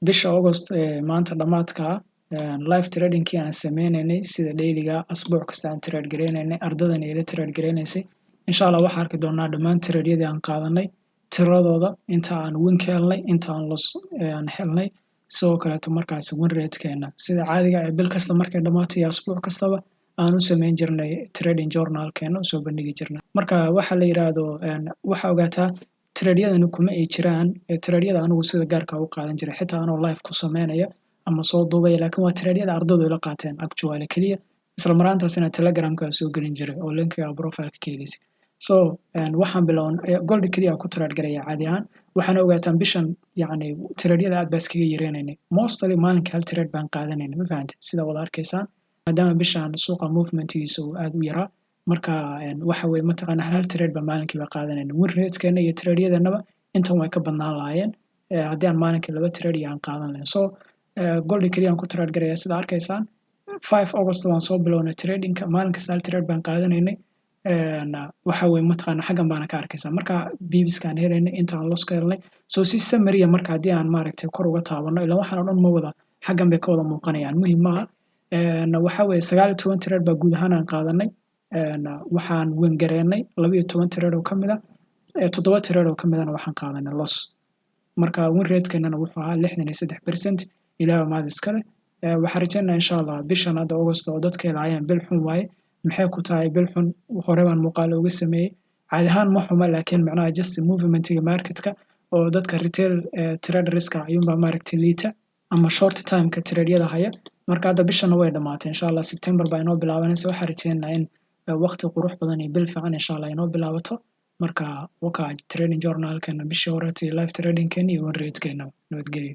bisha August maanta dhamaadka live trading-kii aan sameeynay sida daily-ga asbuuc kasta aan trade gareynay ardadan ay trade gareynaysay insha Allah waxaan arki doonaa dhammaan trade-yadii aan qaadanay tiradooda inta aan win helnay inta aan loss aan helnay sidoo kale markaas win rate-keena sida caadiga ah bil kasta markay dhamaato iyo asbuuc kastaba aan u sameyn jirnay trading journal-keena soo bandhigi jirnay marka waxa la yiraahdo waxa ogaataa trade-yadani kuma ay jiraan trade-yada anigu sida gaarka u qaadan jiray xitaa anoo live ku sameynaya ama soo duubay laakiin waa trade-yada ardaydu la qaateen actually kaliya isla maraantaasina Telegram-ka soo gelin jiray oo link-ga profile-ka keenaysa so waxaan bilownay gold kaliya ku trade garaya caadi ahaan waxaan ogaataan bishan yacni trade-yada aad bas kaga yareynay mostly maalinka hal trade baan qaadanayna ma fahanti sida wada arkaysaan maadaama bishan suuqa movement-giisa uu aad u yaraa marka waxa way mataqaana hal trade ba maalinkiiba qaadanayna win rate-keena iyo trade-yadanaba intan way ka badnaan lahaayeen haddii aan maalinkii laba trade aan qaadan lahayn so gold kaliya aan ku trade garaya sida arkaysaan 5 August waan soo bilownay trading-ka maalinka hal trade baan qaadanaynay waxa way mataqaana xagan baan ka arkaysaa marka bibiskaan helayna inta aan loss ka helnay so si summary marka haddii aan maaragtay kor uga taabano ilaa waxaan oo dhan ma wada xagan bay ka wada muuqanayaan muhiim ma aha waxa way 19 trade baa guud ahaan aan qaadanay waxaan win gareynay 12 trade oo kamid ah 7 trade oo kamid ah waxaan qaadanay loss marka win rate-keena wuxuu ahaa 63% ilaa maad iska leh waxaan rajaynayaa insha Allah bishan hadda August oo dadka ilaayeen bil xun waaye maxay ku tahay bil xun hore baan muuqaal uga sameeyay caadi ahaan ma xuma laakiin macnaha just movement-ga market-ka oo dadka retail traders-ka ayuunbaa maaragtay liita ama short time-ka trade-yada haya marka hadda bishan way dhamaatay insha Allah September baa inoo bilaabanaysa waxaan rajaynayaa in waqti qurux badan iyo bil fiican insha Allah inoo bilaabato marka waka trading journal-keena bishii hore live trading-keena iyo win rate-keena nabadgelyo